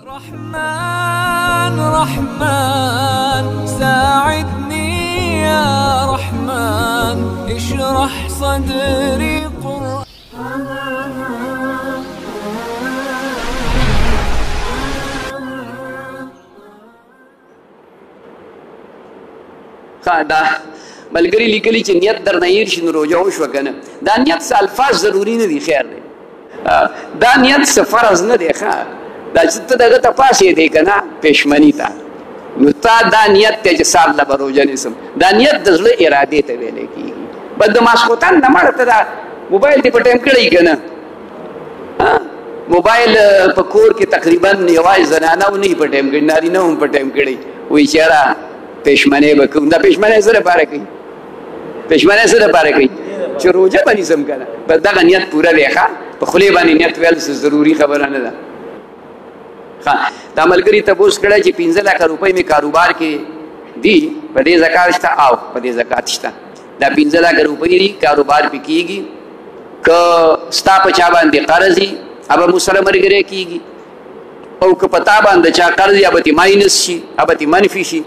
رحمن رحمن ساعدني يا رحمن اشرح صدري دا ملګری لیکلی چې نیت در نه هیر شي نو روژه وشوه که نه دا نیت څه الفاظ ضروري نه دي خیر دی دا نیت څه فرض نه دی ښه دا چې ته دغه ته پاسېدې که نه پېشمني ته نو تا دا نیت دی چې سال له به روژه نیسم دا نیت د زړه ارادې ته ویلی کېږي بس د ماسخوتن نه مړه ته دا موبایل دې په ټایم کړی که نه موبایل په کور کې تقریبا یوازې زنانه و نه په ټایم کړي نارینه هم په ټایم کړی وایي چېره پېشمنۍ به کوم دا پېشمنۍ څه دپاره کوي پېشمنۍ څه دپاره کوي چې روژه به نیسم که نه بس دغه نیت پوره دی ښه په خولې باندې نیت ویل څه ضروري خبره نه ده دا ملګري تپوس کړی چې 15 لکه روپۍ مې کاروبار کې دي په دې زکات شته او په دې زکات شته دا 15 لکه روپۍ دي کاروبار پې کېږي که ستا په چا باندې قرض وي هغه مو سره ملګری کېږي او که په تا باندې چا قرض وي هغه به ماینس شي هغه به منفي شي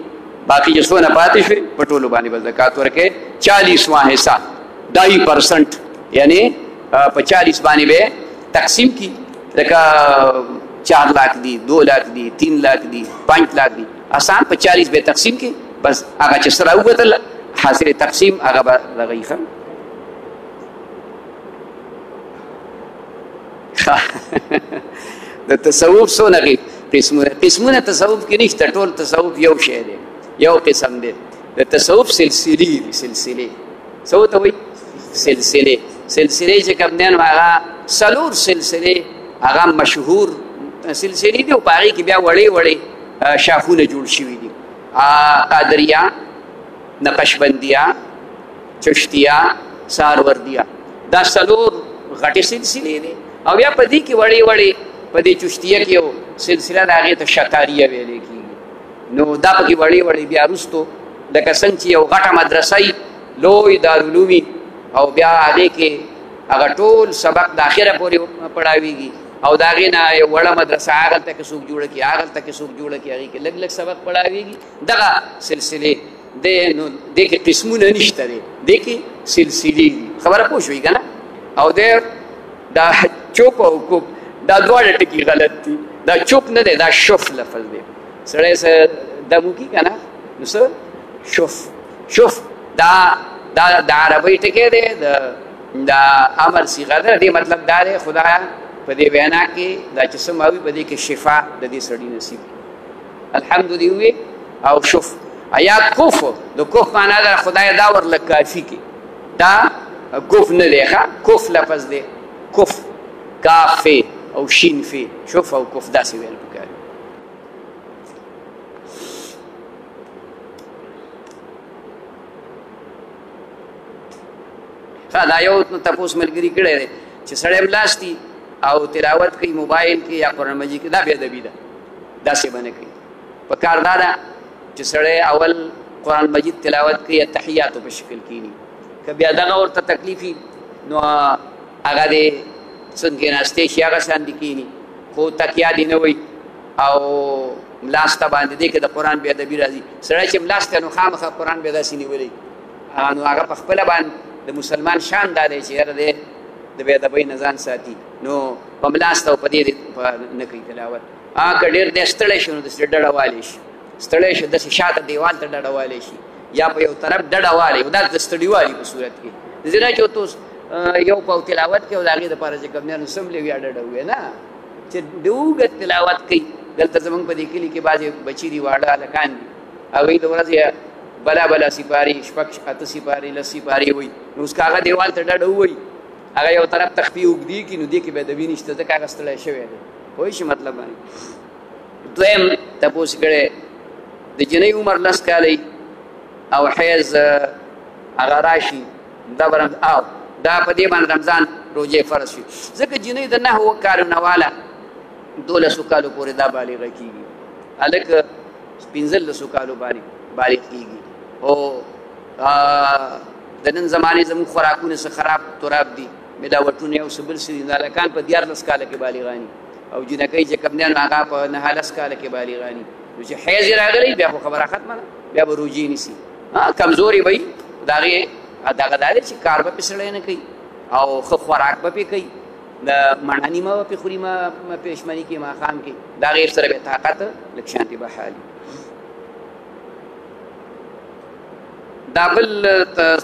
باقی چې څونه پاتې شوې په ټولو باندې به زکات ورکوې 40واں حصہ 2% یعنی په 40 باندې به تقسیم کی لکه 4 لاکھ دی 2 لاکھ دی 3 لاکھ دی 5 لاکھ دی آسان په 40 به تقسیم کی بس هغه چې سره ووتل حاصل تقسیم هغه به دغه ښه د تصوف څونه قسمونه تصوف کې نشته ټول تصوف یو شی دی یو قسم دی د تصوف سلسلې دي سلسلې څه ورته وایي سلسلې چې کوم دی نو هغه څلور سلسلې هغه مشهور سلسلې دي او په هغې کې بیا وړې وړې شاخونه جوړ شوي دي قادریه نقشبندیه چشتیه سهروردیه دا څلور غټې سلسلې دي او بیا په دې کې وړې وړې په دې چشتیه کې یو سلسله د هغې ته شطاریه ویلی کېږي نو دا پکې وړې وړې بیا وروستو لکه څنګه چې یو غټه مدرسه وي لوی دارالعلوم او بیا هغې کې هغه ټول سبق د اخره پورې پړاویږي او د هغې نه یو وړه مدرسه هغلته کې څوک جوړه کړي هغلته کې څوک جوړه کړي هغې کې لږ لږ سبق پړاویږي دغه سلسلې دی نو دې کې قسمونه نشته دی دې کې سلسلې دي خبره پوه شوي که نه او دی دا چوپ او کوپ دا دواړه ټکي غلط دي دا چوپ نه دی دا شف لفظ دی سړی څه دم وکړي که نه نو څه شف دا عربۍ ټکی دی د امر صیغه ده دې مطلب دا دی خدایا په دې وینا کې دا چې څه ما وي په دې کې شفا د دې سړي نصیب الحمد دې ووایې او شف یا کف د کف معنا ده خدای دا ورله کافي کې دا کف نه دی ښه کف لفظ دی کف کاف فی او شین فی شف او کف داسې ویل پکار دا یو تپوس ملګري کړی دی چې سړی ملاستي او تلاوت کوي موبایل کې یا قرآن مجید کې دا بې ادبي ده داسې به نه کوي پکار دا ده چې سړی اول قرآن مجید تلاوت کوي تحیاتو په شکل کینی که بیا دغه ورته تکلیف وي نو هغه دې څنګه کېناستی شي هغه شان دې کینی خو تکیه دې نه وي او ملاسته باندې دې کې د قرآن بې ادبي راځي سړی چې ملاسته نو خامخا قرآن بې داسې نیولی نو هغه په خپله باندې د مسلمان شان دا دی چې یاره دی د بې ادبۍ نه ځان ساتي نو په ملاسته او په دې نه کوي تلاوت که ډېر دی ستړی شي نو داسې ډډه والی شي ستړی شي داسې شاته دیوال ته ډډه والی شي یا په یو طرف ډډه والی دا د ستړیوالي په صورت کې ځینې چې ته یو په تلاوت کې او د هغې دپاره چې کوم دی نو سملې وي یا ډډه ووایې نه چې د اوږد تلاوت کوي دلته زموږ په دې کلي کې بعضې بچي دي واړه هلکان دي هغوی د ورځې بلا سپاري شپږ اته سپاري لس سپاري وایي نو اوس که هغه دیوال ته ډډه ووایي هغه یو طرف تخفي اوږدي کړي نو دې کې بې ادبي نشته ځکه هغه ستړی شوی دی پوه شي مطلب باندې دویم تپوس کړی د جنۍ عمر 10 کاله او حیض هغه راشي دا دا په دې باندې رمضان روژې فرض شي ځکه جنۍ د 9 کالو واله 12 کالو پورې دا بالغه کېږي هلک 15 کالو باندې بالغ کېږي او د نن زمانې زموږ خوراکونه څه خراب تراب دي ملاوټونه یو څه بل څه دي نو هلکان په 14 کاله کې بالغان دي او جنکۍ چې کوم دی نو هغه په 9 کاله کې بالغاني نو چې حیض یې راغلی بیا خو خبره ختمه ده بیا به روجې نیسي کمزوري به وي د هغې دغه دا دی چې کار به پې سړی نه کوي او ښه خوراک به پې کوي د مڼه نیمه به پې خوري پېشمني کې ماښام کې د هغې سره به طاقت لږ شانتې به حالي دا بل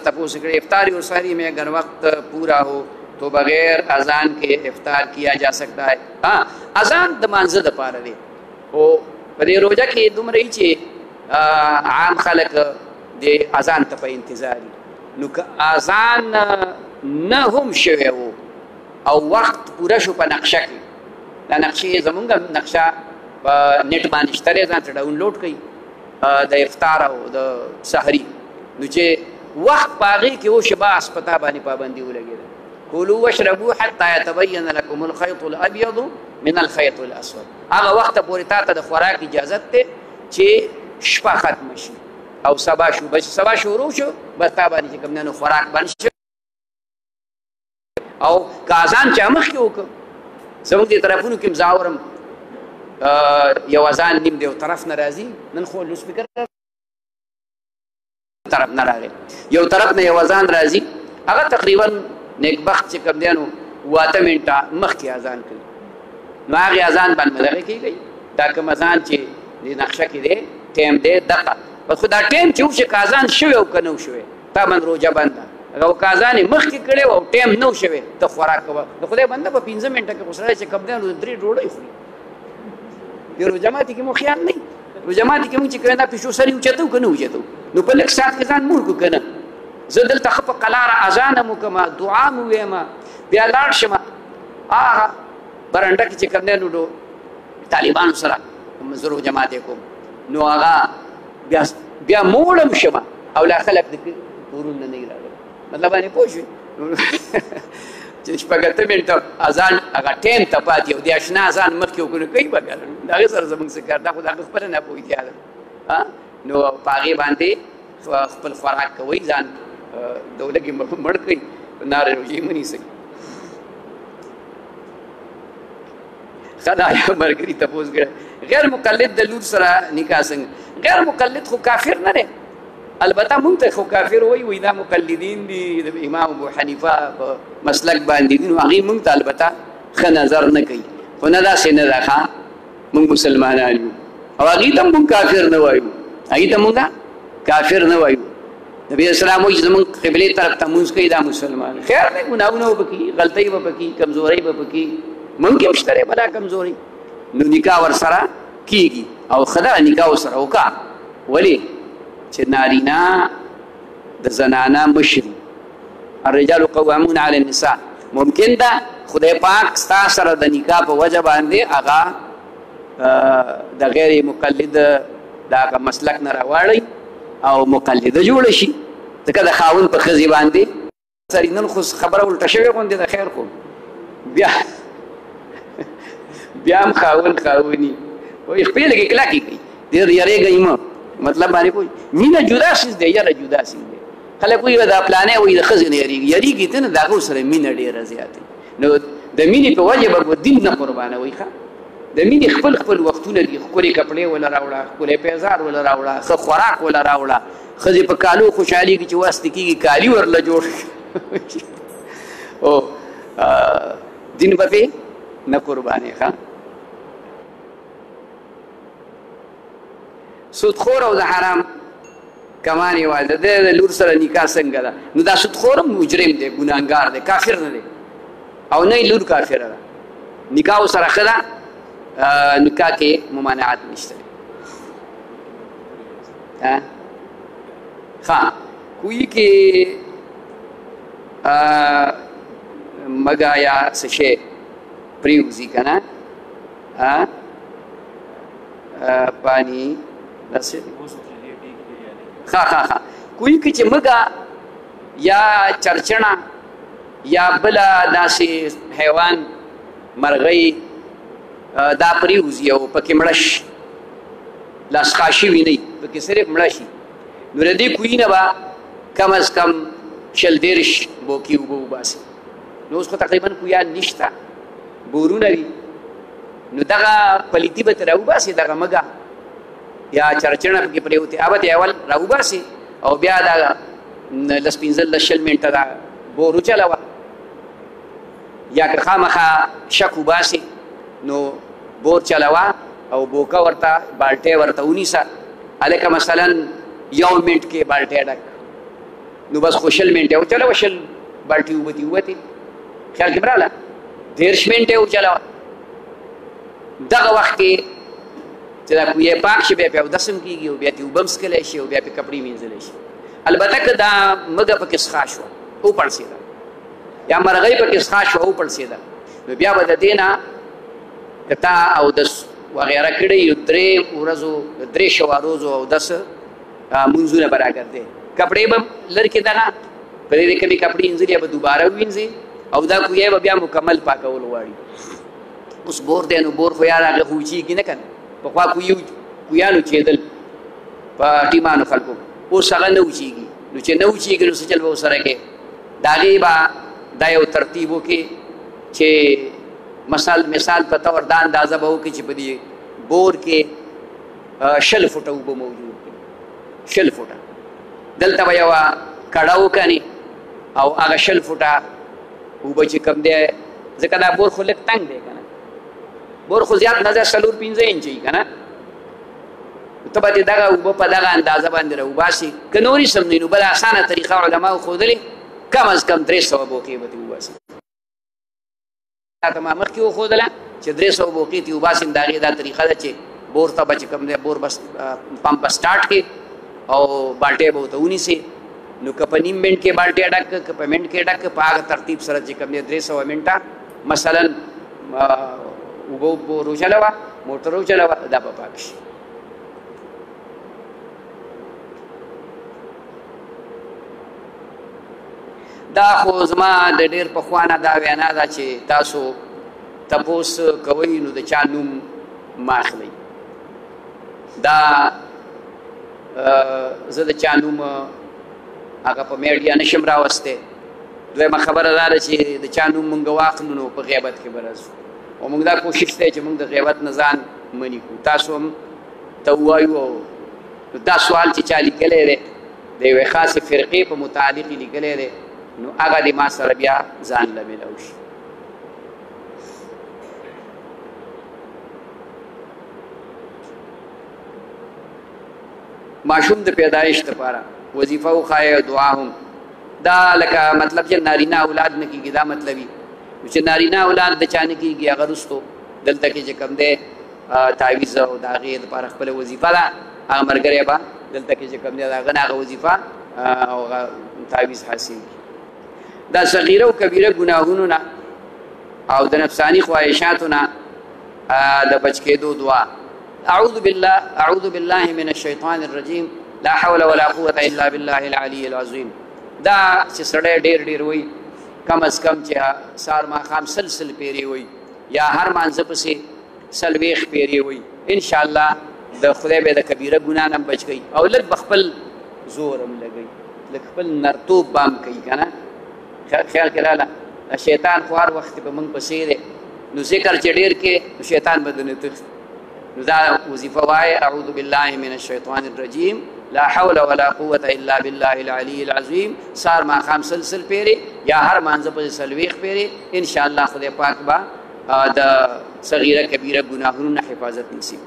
تپوس کړی افطاری اور سحری میں اگر وقت پورا ہو تو بغیر اذان کے افطار کیا جا سکتا ہے ہاں اذان د مانځه دپاره دی خو په دې روژه کې دومره وي چې عام خلک د اذان ته په انتظار وي نو که اذان نه هم شوی و او وخت پوره شو په نقشه کې دا نقشې زمونږ نقشه په نیټ باندې شته دی ځان ته ډاونلوډ کړئ د افطار او د سحري نو چې وخت په هغې کې وشي بس په تا باندې پابندي ولګېده کلوا واشربوا حتی یتبین لکم الخیط الابیض من الخیط الاسود هغه وخته پورې تا ته د خوراک اجازت دی چې شپه ختمه شي او سبا شو بس سبا شروع شو بس تا باندې چې کوم دی نو خوراک بند شي او که اذان چا مخکې وکړه زموږ دې طرفونو کې زه اورم یو اذان نیم دی یو طرف نه راځي نن خو لوسپیکر طرف نه راغی یو طرف نه یو اذان راځي هغه تقریبا نیکبخت چې کوم دی نو 8 منټه مخکې اذان کوي نو هغې اذان باندې دغه کېږي دا کوم اذان چې د نقشه کې دی ټیم دی دقه بس خو دا ټیم چې وشي که اذان شوی او که نه و شوی تا باندې روژه بنده او که اذان یې مخکې کړی او ټیم نه و شوی ته خوراک کوه د خدای بنده په 15 منټه کې خو سړی چې کوم دی نو 3 ډوډۍ خوري د روژه ماتي کې مو خیال نه وي روژه ماتي کې مونږ چې کوی دا پیشو سر یې اوچتو که نه اوچتو نو په لږ ساعت کې ځان مور کړو که نه زه دلته ښه په قلاره اذان هم وکړم دعا مې وویم بیا لاړ شم هغه برنډه کې چې کوم دی نو طالبانو سره زه روژه ماتې کوم نو هغه بیا موړم شم او لا خلک د کورونو نه راغلي مطلب باندې پوه شوې چې شپږ اته منټه اذان هغه ټایم ته پاتې او د اشنا اذان مخکې وکړو نو کوي به که د هغې سره زموږ څه کار دا خو د هغه خپله ناپوهتیا ده نو په هغې باندې خپل خوراک کوئ ځان دولګې مړ کړئ نارې روژې مه نیسئ ښه دا یو ملګري تپوس کړی غیر مقلد د لور سره نکاح څنګه غیر مقلد خو کافر نه دی البته مونږ ته خو کافر وایي دا مقلدین دي د امام ابو حنیفه په مسلک باندې دي نو هغې مونږ ته البته ښه نظر نه کوي خو نه داسې نه ده ښه مونږ مسلمانان یو او هغې ته مونږ کافر نه وایو هغې ته مونږ کافر نه وایو نبی اسلام وایي چې زمونږ قبلې طرف ته مونځ کوي دا مسلمان خیر دی ګناهونه به پکې غلطۍ به پکې کمزورۍ به پکې مونږ کې هم شته دی بلا کمزورۍ نو نکاح ورسره کېږي او ښه ده نکاح ورسره وکړه ولې چې نارینه د زنانه مشري الرجال قوامون علی النساء ممکن ده خدای پاک ستا سره د نکاح په وجه باندې هغه د غیر مقلد د هغه مسلک نه راواړئ او مقلده جوړه شي ځکه د خاوند په ښځې باندې سړي نن خو خبره الټه شوې غوندې د خیر خو بیا هم خاوند خاوني وایي خپلې لږې کلکې کوي ډېر یارېږئ مه مطلب باندې پوه مینه جدا سیز دی یاره جدا سیز دی خلک وایي دا پلانی وایي د ښځې نه یارېږي یارېږي ته نه د هغو سره مینه ډېره زیاته نو د مینې په وجه به دین نه قربانوئ ښه د مینې خپل خپل وختونه دي ښکلې کپړې وله راوړه ښکلی پیزار وله راوړه ښه خوراک وله راوړه ښځې په کالو خوشحالېږي چې واسطې کېږي کالي ورله جوړ او دین به پې نه قربانې ښه سودخور او د حرام کمان یوازې د لور سره نکاح څنګه ده نو دا سودخور هم مجرم دی ګناهګار دی کافر نه دی او نه لور کافره ده نکاح ورسره ښه ده نکاح کې ممانعات نشته ښه کوی کې مګا یا څه شی پرېوځي که نه پانی داسې ښه کوی کې چې مګا یا چرچڼه یا بله داسې حیوان مرغۍ دا پرېوځي او پکې مړه شي لاسخا شوي نه وي پکې صرف مړه شي نو د دې کوی نه به کم از کم 20-30 بوکي اوبه وباسي نو اوس خو تقریبا کویان نشته بورونه وي نو دغه پلیتی به ترې راوباسي دغه مږه یا چرچڼه پکې پرېوتې هغه به اول راوباسي او بیا دا لس پنځلس شل منټه دا بور وچلوه یا که خامخا شک وباسي نو بور چلوه او بوکه ورته بالټۍ ورته ونیسه هلکه مثلا 1 منټ کې بالټۍ ډک نو بس خو شل منټې وچلوه شل بالټۍ اوبه دې ووتې خیال کې براله 30 منټې وچلوه دغه وخت کې چې دا کوی پاک شي بیا پې اودس هم کېږي او بیا ترې اوبه هم څښلی شي او بیا پې کپړې مینځلی شي البته که دا مږه پکې څښا شوه وپړسېده یا مرغۍ پکې څښا شوه وپړسېده نو بیا به د دې نه که تا اودس وغیره کړی 3 ورځو 3 شواروزو اودس منځونه به راګرځې کپړې به لرې کې دغه په دې کمې کپړې انځلې به دوباره ووینځې او دا کوی به بیا مکمل پاکول غواړي اوس بور دی نو بور خو یار هغه خو وچېږي نه که نه پخوا کویانو چېدل په ټیمانو خلکو اوس هغه نه وچېږي نو چې نه وچېږي نو څه چل به ورسره کې د هغې به دا یو ترتیب وکړي چې مثال په طور دا اندازه به وکړي چې په دې بور کې 6 فوټه اوبه موجود دي 6 فوټه دلته به یوه کړه وکني او هغه 6 فوټه اوبه چې کوم دی ځکه دا بور خو لږ تنګ دی که نه بور خو زیات نه دی 4-5 انچه وي که نه ته به دې دغه اوبه په دغه اندازه باندې راوباسي که نورې سم نه نو بله اسانه طریقه علماو ښودلې کم از کم 300 بوقې به ترې وباسي ته ما مخکې وښودله چې 300 بوقې ترې وباسي د هغې دا طریقه ده چې بور ته به چې کوم دی بور بس پمپ به سټارټ کړي او بالټۍ به ورته ونیسي نو که په نیم منټ کې بالټۍ ډک که په منټ کې ډک په هغه ترتیب سره چې کوم دی 300 منټه مثلا اوبه بور وچلوه موټر وچلوه دا به پاک شي دا خو زما د ډېر پخوانه دا وینا ده چې تاسو تپوس کوئ نو د چا نوم مه اخلئ دا زه د چا نوم هغه په میډیا نشم راوستی دویمه خبره دا ده چې د چا نوم مونږ واخلو نو په غیبت کې به راځو او مونږ دا کوشش دی چې مونږ د غیبت نه ځان منې کړو تاسو هم ته ووایو او دا سوال چې چا لیکلی دی د یوې خاصې فرقې په متعلق یې لیکلی دی نو هغه دې ما سره بیا ځان له میلاو شي ماشوم د پیدایش دپاره وظیفه وښایه دعا هم دا لکه مطلب چې نارینه اولاد نه کېږي دا مطلبي چې نارینه اولاد د چا نه کېږي هغه رستو دلته کې چې کوم دی تعویض او د هغې دپاره خپله وظیفه ده هغه ملګری به دلته کې چې کوم دی د هغه نه هغه وظیفه او هغه تعویض حاصلېږي دا صغیره او کبیره ګناهونو نه او د نفساني خواهشاتو نه د بچ کېدو دعا اعوذ بالله من الشیطان الرجیم لا حول ولا قوة الا بالله العلی العظیم دا چې سړی ډېر وایي کم از کم چې سهار ماښام سل پیرې وایي یا هر مانځه پسې 40 پیرې وایي انشاءالله د خدای به د کبیره ګناه نه بچ کوي او لږ به خپل زور هم لګوي لږ خپل نرتوب به هم کوي که نه خیال کې راله شیطان خو هر وخت به موږ پسې دی نو ذکر چې ډېر کې نو شیطان به درنه تښتي نو دا وظیفه وایه اعوذ بالله من الشیطان الرجیم لا حول ولا قوة الا بالله العلی العظیم سهار ماښام سل پیرې یا هر مانځه پسې 40 پیرې انشاءالله خدای پاک به د صغیره کبیره ګناهونو نه حفاظت نصیب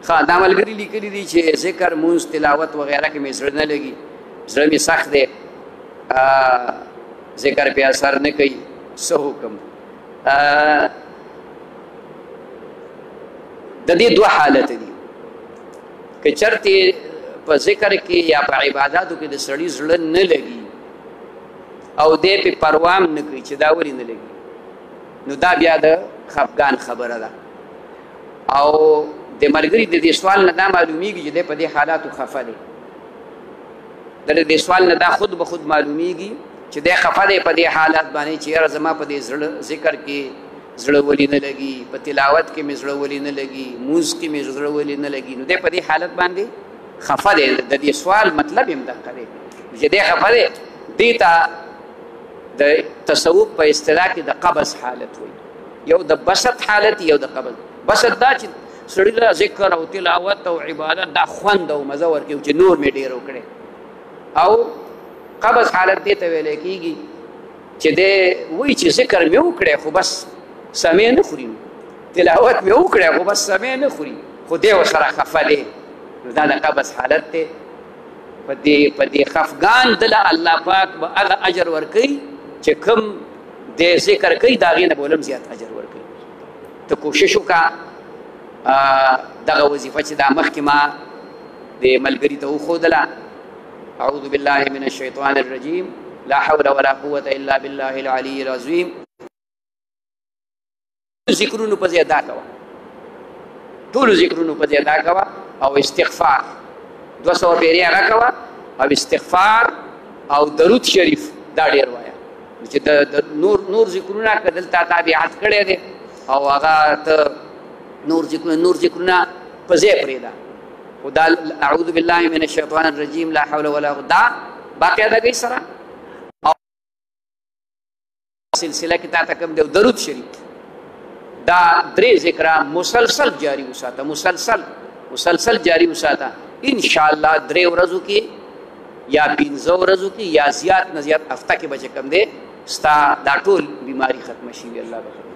ښه دا ملګري لیکلي دي چې ذکر مونځ تلاوت وغیره کې مې زړه نه لګي زړه مې سخت دی ذکر پې اثر نه کوي څه حکم د دې 2 حالت دي که چرته په ذکر کې یا په عباداتو کې د سړي زړه نه لګي او دې په پروام نه کوي چې دا ولې نه لګي نو دا بیا د خفګان خبره ده او د ملګري د دې سوال نه دا معلومیږي چې دی په دې حالاتو خفه دی د دې سوال نه دا خود به خود معلومیږي چې دی خفه دی په دې حالات باندې چې یاره زما په دې ذکر کې زړه ولې نه لګي په تلاوت کې مې زړه ولې نه لګي مونځ کې مې زړه ولې نه لګي نو دی په دې حالت باندې خفه دی د دې سوال مطلب هم دقه دی چې دی خفه دی دې ته د تصوف په اصطلاح کې د قبض حالت وایي یو د بسط حالت یو د قبض. بسط دا چې سړي له ذکر او تلاوت او عبادت دا خوند او مزه ورکوي چې نور مې ډېر وکړی. او قبض حالت دې ته ویلی کېږي چې دی وایي چې ذکر مې وکړی خو بس سمې نه خوري، تلاوت مې وکړی خو بس سمې نه خوري، خو دی ورسره خفه دی. نو دا د قبض حالت دی. په دې خفګان دله الله پاک به هغه اجر ورکوي چې کوم دی ذکر کوي د هغې نه به ولم زیات اجر ورکوي. ته کوشش وکړه دغه وظیفه چې دا مخکې ما د ملګري ته وښودله. اعوذ بالله من الشیطان الرجیم لا حول ولا قوة الا بالله العلی العظیم. ذکرونو په ځای دا کوه، ټولو ذکرونو په ځای دا کوه. او استغفار 200 پیرې هغه کوه، او استغفار او درود شریف دا ډېر وایه. چې د نور ذکرونه که دلته تابعات کړی دی او هغه ته نور ذکرونه په ځای پرېږده، خو دا اعوذ بالله من الشیطان الرجیم لا حول ولا قوة دا باقاعدګۍ سره او سلسله کې تا ته کوم دی درود شریف دا 3 ذکره مسلسل جاری وساته، مسلسل جاری وساته. انشاءالله 3 ورځو کې یا 15 ورځو کې یا زیات نه زیات هفته کې به چې کوم دی ستا دا ټول بیماری ختمه شي وي. الله به ختم.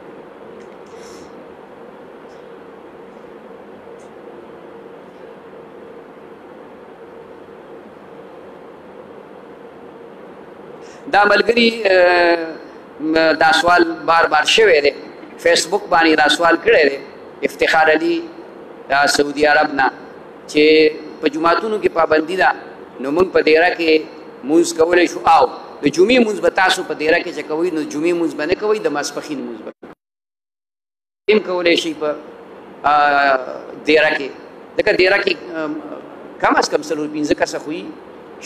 دا ملګري دا سوال بار بار شوی دی، فیسبوک باندې دا سوال کړی دی افتخار علي سعودي عرب نه چې په جوماتونو کې پابندي ده، نو موږ په دیره کې مونځ کولی شو. او د جمعې مونځ به تاسو په دیره کې چې کوئ نو جمعې مونځ به نه کوئ، د ماسپښین مونځ به هم کولی شئ په دیره کې. ځکه دیره کې کم از کم 4-5 کسه خو وي،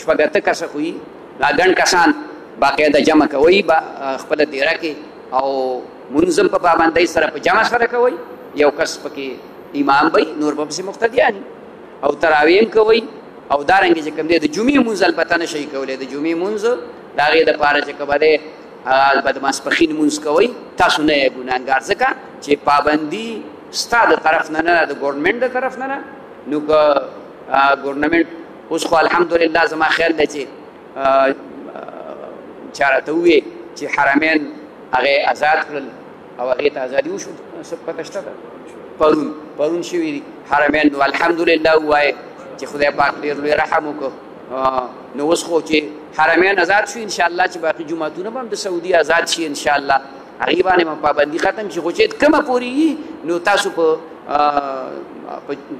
6-8 کسه خو وي. دا ګڼ کسان باقاعده جمع کوئ خپله دیره کې او مونځ هم په پابندۍ سره په جمع سره کوئ. یو کس پکې امام وي، نور به پسې مقتدیان او تراویح هم کوئ. او دارنګې چې کوم دی د جمعې مونځ البته نه شئ کولی، د جمعې مونځ د هغې دپاره چې کومه دی به د ماسپښین مونځ کوئ. تاسو نه یې ګناهګار، ځکه چې پابندي ستا د طرف نه نه، د ګورنمنټ د طرف نه نه. نو که ګورنمنټ اوس خو الحمدلله زما خیال دی چې چا راته وویې چې حرمین هغې آزاد کړل او هغې ته ازادي وشو. څه پته شته ده؟ پرون شوي دي حرمین. نو الحمدلله ووایې چې خدای پاک ډېر لوی رحم وکړو. نو اوس خو چې حرمین آزاد شو انشاءالله چې باقي جوماتونه به هم د سعودي آزاد شي انشاءالله، هغې باندې به پابندي ختم شي. خو چې کومه پورې وي نو تاسو په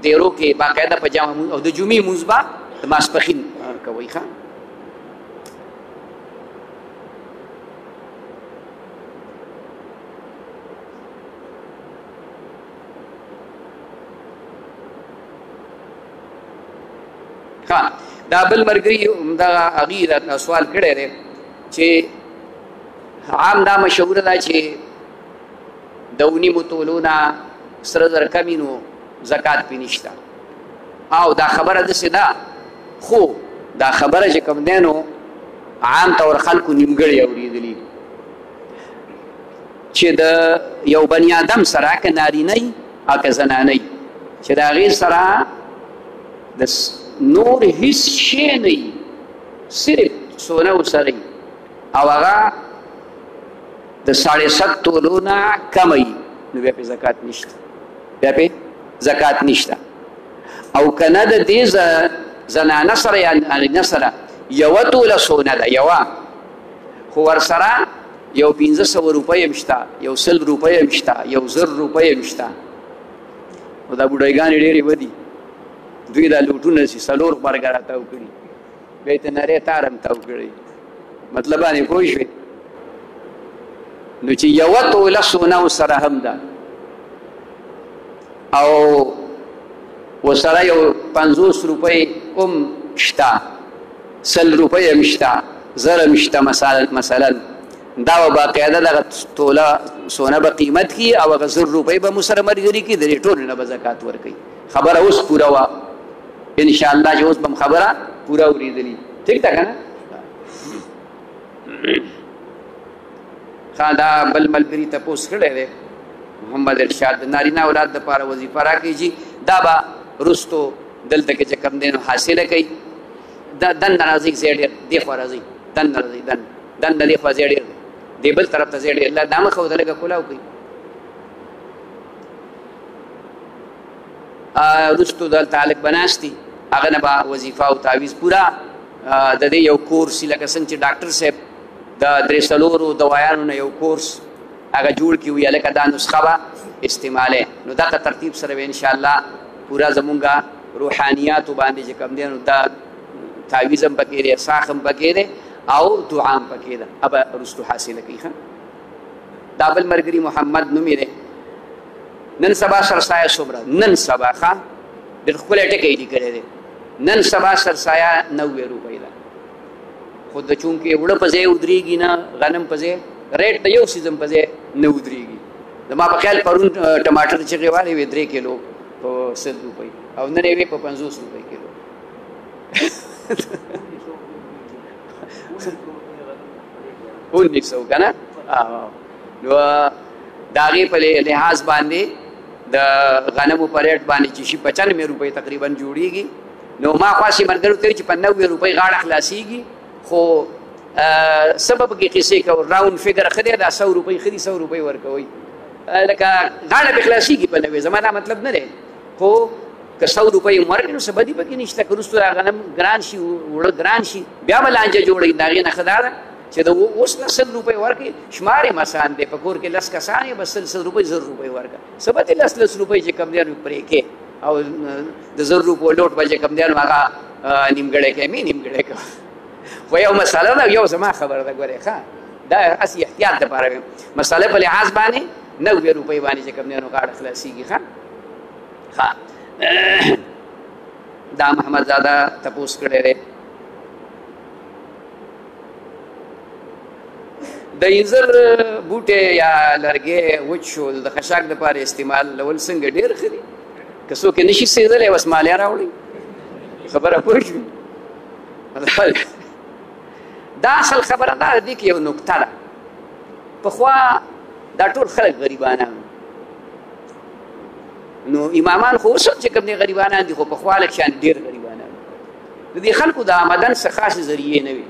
دیرو کې باقاعده په جامع او د جمعې مونځ به د ماسپښین کوئ. ښه دا بل ملګري همدغه هغې دا سوال کړی دی چې عام دا مشهوره ده چې د 9 تولو نه سره زر کم نو زکات پې نشته. او دا خبره داسې ده، خو دا خبره چې کوم دی نو عام طور خلکو نیمګړې اورېدلي چې د یو بني آدم سره که نارینه او که زنانه چې د هغې سره د نور هیڅ شی نه وي، صرف سونه ورسره وي او هغه د 7.5 تولو نه کمه وي، نو بیا پې زکات نشته، بیا پې زکات نشته. او که نه د دې زنانه سره یا نارینه سره یوه توله سونه ده، یوه، خو ورسره یو 1500 روپۍ هم شته، یو 100 روپۍ هم شته، یو 1000 روپۍ هم شته. او دا بوډایګانې ډېرې ودي، دوی دا لوټونه چې 4 غبرګه راتاو کړي، بیا یې ته نری تار هم تاو کړی. مطلب باندې پوه شوې؟ نو چې یوه توله سونه ورسره هم ده او ورسره یو 50 روپۍ هم شته، 100 روپۍ هم شته، 1000 هم شته مثلا، دا به باقاعده دغه توله سونه به قیمت کي او هغه 1000 روپۍ به مو سره ملګري کي، د دې ټولو نه به زکات ورکوي. خبره اوس پوره وه انشاءالله چې اوس به م خبره پوره اورېدلي. ټیک ده که نه؟ ښه دا بل ملګري تپوس کړی دی محمد ارشاد نارینه اولاد دپاره وظیفه راکړي دا به رستو دلته کې چې کوم دی نو حاصله کوي دننه راځي ځای ډېر دې خوا راځي دننه راځي دننه دې خوا ځای ډېر دی بل طرف ته ځای ډېر دا مخه ورته لږه کولاو کوي رستو دلته هلک به ناست دي هغه نه به وظیفه او تعویض پوره د دې یو کورس لکه څنګه چې ډاکټر صاحب د درې څلورو دوايانو نه یو کورس هغه جوړ کړي وي هلکه دا نسخه به استعمالی نو دغه ترتیب سره به انشاءالله پوره زمونږ روحانیاتو باندې چې کوم دی نو دا تعویض هم پکې دی ساخ هم پکې دی او دعا هم پکې ده ابه رستو حاصله کوي ښه دا بل ملګري محمد نوم یې دی نن سبا سرسایه څومره نن سبا ښه ډېر ښکلی ټکی یې لیکلی دی نن سبا سرسایه 90 روپۍ ده خو د چونکې وړه په ځای ودرېږي نه غنم په ځای ریټ د یو سیزم په ځای نه ودرېږي زما په خیال پرون ټماټر چغې والی وې 3 کیلو په 100 روپۍ او نن یې وې په 50 روپۍ کیلو 1900 که نه نو د هغې په لحاظ باندې د غنمو په ریټ باندې چې شي 95 روپۍ تقریبا جوړېږي نو ما خواسې ملګرو ته چې په 90 روپۍ غاړه خلاصېږي خو سبب کې قصې کوو راوند فګر ښه دی دا 100 روپۍ ښه دي 100 روپۍ ورکوئ لکه غاړه پې خلاصېږي په 90 زما دا مطلب نه دی خو که 100 روپۍ هم ورکړي نو څه بدي پکې نشته که وروستو دا غنم ګران شي اوړه ګران شي بیا به لانجه جوړوي د هغې نه ښه دا ده چې د اوس نه 100 روپۍ ورکړي شمار یې مسان دی په کور کې 10 کسان یې بس 100 روپۍ 1000 روپۍ ورکړه څه به دې 10 روپۍ چې کم دی نو پرې کې او د 1000 روپو لوټ به چې کم دی نو هغه نیمګړی کوي مې نیمګړی کوه خو یو مسله ده یو زما خبره ده ګورې ښه دا هسې احتیاط دپاره ویم مسله په لحاظ باندې 90 روپۍ باندې چې کم دی نو غاړه خلاصېږي ښه دا محمد زاده تپوس کړی دی د انځر بوټی یا لرګی وچ شو د خشاک دپاره استعمال لول څنګه ډېر ښه دي که څوک یې نشي سېځلی بس مالیه راوړئ خبره پوه شوې دا اصل خبره دا دې کې یو نکته ده پخوا دا ټول خلک غریبانان نو امامان خو اوس هم چې کوم دی غریبانان دي خو پخوا لږ شان ډېر غریبانان د دې خلکو د آمدن څه خاصې ذریعې نه وي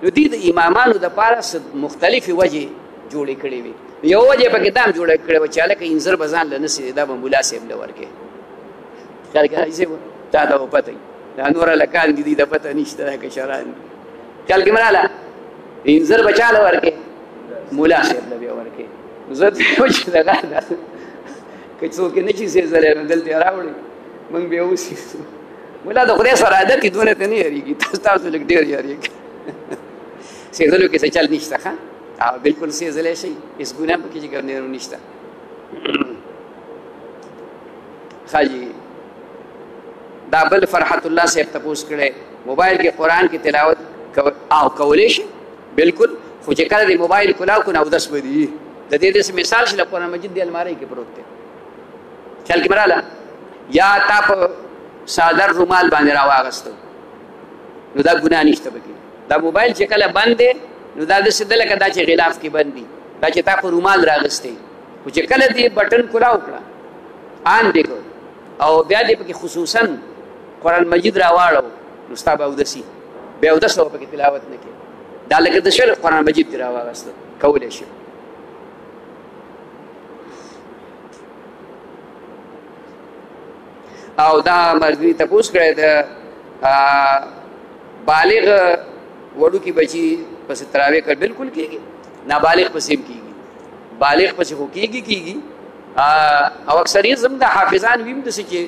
نو دوی د امامانو دپاره مختلفې وجې جوړې کړې وي یو وجه یې پکې دا هم جوړه کړې وه چې هلکه انځر به ځان له نسي دا به ملا صاحب له ورکې خیال کې راځي تا ته به پته وي دا نور هلکان دي دوی ته پته نشته دا کشران دي خیال کې مراله انځر به چا له ورکې ملا صاحب له بیا ورکې نو زه یو چې دغه ده که څوک یې نه شي سېځلی نو دلته یې راوړئ موږ بیا وسېږو ملا د خدای سره عادت یې دونه ته نه یارېږي تاسو لږ ډېر یارېږي سېځلو کې څه چل نشته ښه او بلکل سېځلی شئ هېڅ ګناه پکې چې کوم دی نو نشته ښه جي دا بل فرحت الله صاحب تپوس کړی موبایل کې قرآن کې تلاوت او کولی شي بلکل خو چې کله د موبایل کلاو کړو نو اودس به دي د دې داسې مثال چې له قرآن مجید د المارۍ کې پروت دی خیال کې مراله یا تا په صادر رومال باندې راواغسته نو دا ګناه نشته پکې دا موبایل چې کله بند دی نو دا داسې ده لکه دا چې غلاف کې بند دي دا چې تا په رومال راغستی خو چې کله دې بټن کلاو کړه آن دې کړ او بیا دې پکې خصوصا قرآن مجید راواړو نو ستا به اودسي بیا اودس به پکې تلاوت نه کوې دا لکه د شل قرآن مجید دې راواغسته کولی شي او دا ملګري تپوس کړی د بالغ وړوکي بچي پسې تراویح کړ بلکل کېږي نابالغ پسې هم کېږي بالغ پسې خو کېږي او اکثریت زموږ د حافظان وي هم داسې چې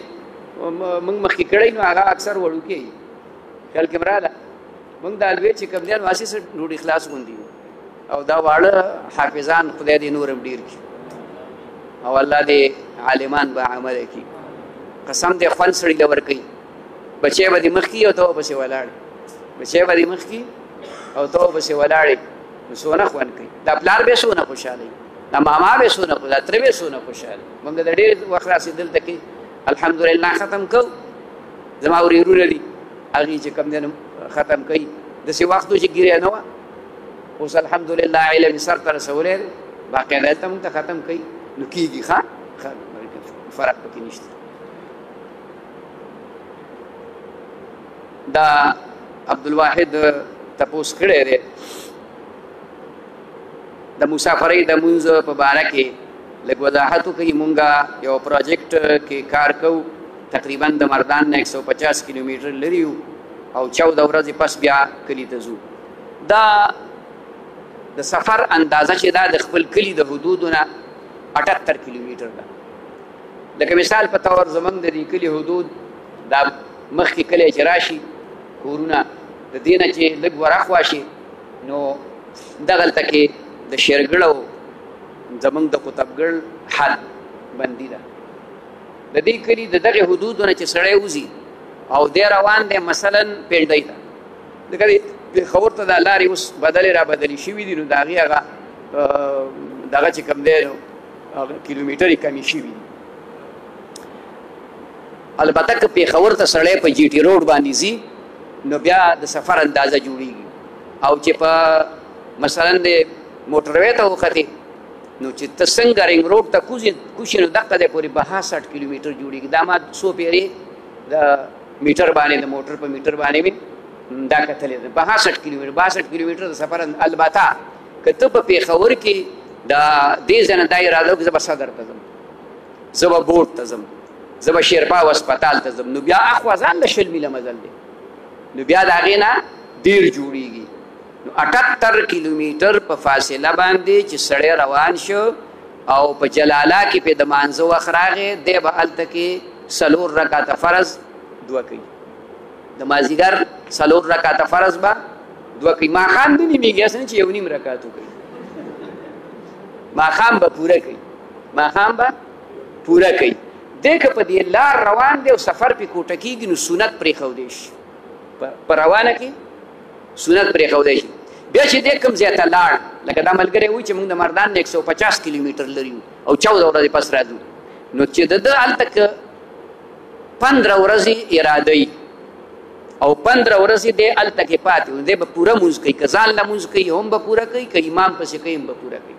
موږ مخکې کړی نو هغه اکثر وړوکي وي خیال کې مراله موږ د الوی چې کوم دی نو هسې ډوډۍ خلاص غوندي او دا واړه حافظان خدای دې نور هم ډېر کړي او الله دې عالمان به عمله کړي قسم دې خوند سړي له ورکوي بچی به دې مخکې او ته پسې ولاړې بچی به دې مخکې او ته پسې ولاړې نو څونه خوند کوي دا پلار به څونه خوشحالوي دا ماما به څونه دا تره به څونه خوشحالوي موږ د ډېر وخت راسې دلته کې الحمدلله ختم کوو زما ورېرونه دي هغې چې کوم دی نو ختم کوي داسې وختو چې ګیرې نه وه اوس الحمدلله علم سر ته رسولی دی باقاعده هلته موږ ته ختم کوي نو کېږي ښه فرق پکې نشته. دا عبدالواحد تپوس کړی دی د مسافرۍ د مونځ په باره کې لږ وضاحت وکړي. مونږ یو پروجیکټ کې کار کوو تقریبا د مردان نه 150 کیلومیټر لرې یو او 14 ورځې پس بیا کلي ته ځو. دا د سفر اندازه چې دا د خپل کلي د حدودو نه 78 کیلومیټر ده. لکه مثال په طور زمونږ د دې کلي حدود دا مخکې کلی چې راشي کورونه د دې نه چې لږ ورهخوا شي نو دغلته کې د شیرګړ او زمونږ د قطبګړ حد بندي ده. د دې کلي د دغې حدودو نه چې سړی وځي او دی روان دی مثلا پنډۍ ته لکه پېښور ته دا لارې اوس بدلې را بدلې شوي دي نو د هغې هغه دغه چې کوم دی کیلومیټر یې کمې شوي دي. البته که پېښور ته سړی په جي ټي روډ باندې ځي نو بیا د سفر اندازه جوړیږي او چې په مثلا د موټروې ته وختې نو چې ته څنګه رنګ روډ ته کوشي نو دقه دی پورې 62 کیلومیټر جوړیږي. دا ما 100 پیرې د میټر باندې د موټر په میټر باندې مې دا کتلې ده 62 کیلومیټر د سفر. البته که ته په پېښور کې د دې ځای نه دا اراده وکړې زه به صدر ته ځم، زه به بورډ ته ځم، زه به شیرپا هسپتال ته ځم، نو بیا اخوا ځان له 20 میله مزل دی نو بیا د هغې نه ډېر جوړیږي. نو 78 کیلومیټر په فاصله باندې چې سړی روان شو او په جلاله کې پې د مانځه وخت راغی دی به هلته کې 4 رکعته فرض 2 کوي. د مازدیګر 4 رکعته فرض به 2 کوي. ماښام نه نیمېږي هسې نه چې 1.5 رکعت وکوي. ماښام به پوره کوي، ماښام به پوره کوي. دی که په دې لار روان دی او سفر پې کوټه کېږي نو سنت پرېښودی شي، په روانه کې سنت پرېښودی شي. بیا چې دی کوم ځای ته لاړ لکه دا ملګری وایي چې موږ د مردان نه 150 کیلومیټر لري او 14 ورځې پس راځو نو چې د ده هلته که 15 ورځې اراده وي او 15 ورځې دی هلته کې پاتې نو دی به پوره مونځ کوي. که ځان له مونځ کوي هم به پوره کوي، که امام پسې کوي هم به پوره کوي.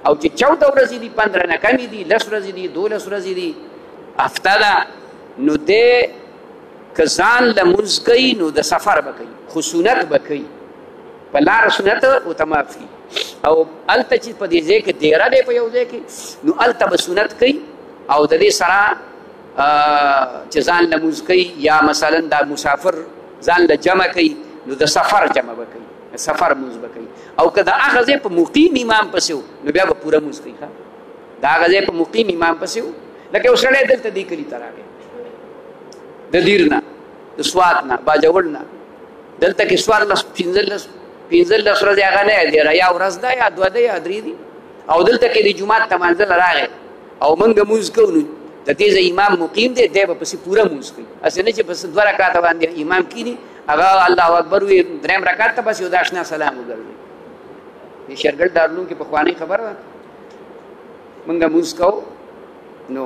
او چې 14 ورځې دي 15 نه کمې دي 10 ورځې دي 12 ورځې دي هفته ده نو دی که ځان له مونځ کوي نو د سفر به کوي خو سنت به کوي، په لاره سنت ورته معاف کي. او هلته چې په دې ځای کې دیره دی په یو ځای کې نو هلته به سنت کوي او د دې سره چې ځان له مونځ کوي یا مثلا دا مسافر ځان له جمع کوي نو د سفر جمع به کوي، سفر مونځ به کوي. او که د هغه ځای په مقیم امام پسې و نو بیا به پوره مونځ کوي. د هغه ځای په مقیم امام پسې و لکه یو سړی دلته دې کلي ته راغی د دیر نه د سوات نه باجوړ نه دلته کې 15 ورځې هغه نه دی یا ورځ ده یا 2 ده یا 3 دي او دلته کې د جومات ته منزل راغی او موږ مونځ کوو نو د دې ځای امام مقیم دی دی به پسې پوره مونځ کوي. هسې نه چې پس 2 رکعته باندې امام کیني هغه الله اکبر وي 3 رکعت ته بس یو د اشنا سلام وګرځي. د شیرګل دارالعلوم کې پخوانۍ خبره ده موږ مونځ کوو نو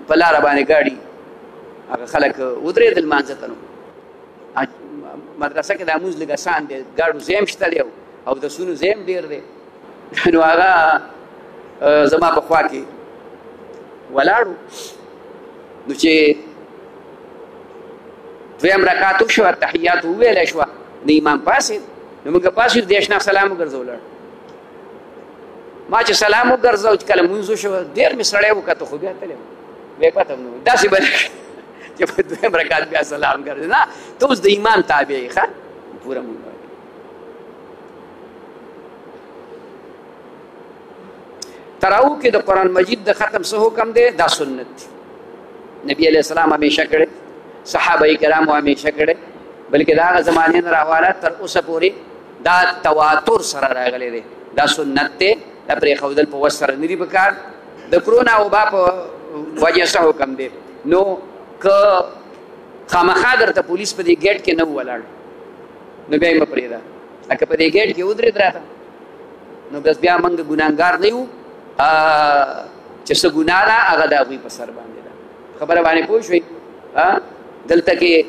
په لاره باندې ګاډي هغه خلک ودرېدل لمانځه ته نو مدرسه کې دا مونځ لږ اسان دی ګاډو ځای هم شته دی او د سونو ځای هم ډېر دی نو هغه زما په خوا کې ولاړو نو چې 2 رکعت وشوه تحیات وویلی شوه د امام پاسېد نو موږ پاسېدو د اشنا سلام وګرځو ولاړ. ما چې سلام وګرځو چې کله مونځ وشوه ډېر مې سړی وکتو خو بیا تللی بیا پته هم نه وي داسې به چې په 2 رکعت بیا سلام ګرځي نه ته اوس د امام تابع یې ښه پوره مونځ تراو کې د قرآن مجید د ختم څه حکم دی دا سنت دی. نبی علیہ السلام همیشه کړی، صحابه کرامو همیشه کړی، بلکې د هغه زمانې نه راواله تر اوسه پورې دا تواتر سره راغلی دی. دا سنت دی، دا پرېښودل په وس سره نه دي پکار. د کرونا وبا په وجه څه حکم دی نو که خامخا درته پولیس په دې ګیټ کې نه ولاړ نو بیا یې مه پرېږده. لکه په دې ګیټ کې ودرېد راته نو بس بیا موږ ګناهګار نه یو چې څه ګناه ده هغه د هغوی په سر باندې ده. خبره باندې پوه شوئ. دلته کې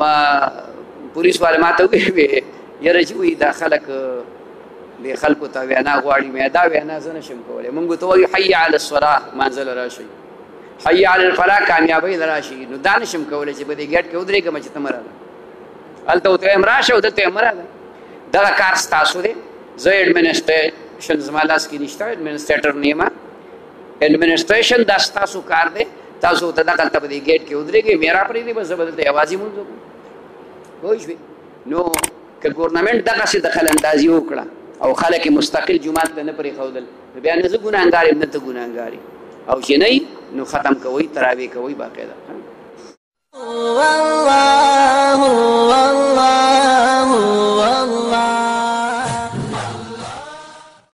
ما پولیس والا ما ته وویل یاره چې وایي دا خلک دې خلکو ته وینا غواړي مې دا وینا زه نشم کولی مونږ ته وایو حي علی الصلاة مانځه له راشئ حي علی الفلاح کامیابۍ له راشئ نو دا نشم کولی چې په دې ګیټ کې ودرېږم چې ته مه راغله هلته ورته وایم راشه او دلته یې مه راغله دغه کار ستاسو دی زه ایډمنسټریشن زما لاس کې نشته ایډمنسټریټر نه یم ایډمنسټریشن دا ستاسو کار دی تاسو ته دغلته په دې ګیټ کې ودرېږئ مې را پرېږدئ بس زه به دلته یوازې مونځ وکړم پوه شوې نو که ګورنمنټ دغسې دخل اندازي وکړه او خلک مستقل جومات ته نه پرېښودل نو بیا نه زه ګناهګار یم نه ته ګناهګار او چې نه نو ختم کوئ تراویح کوئ باقاعده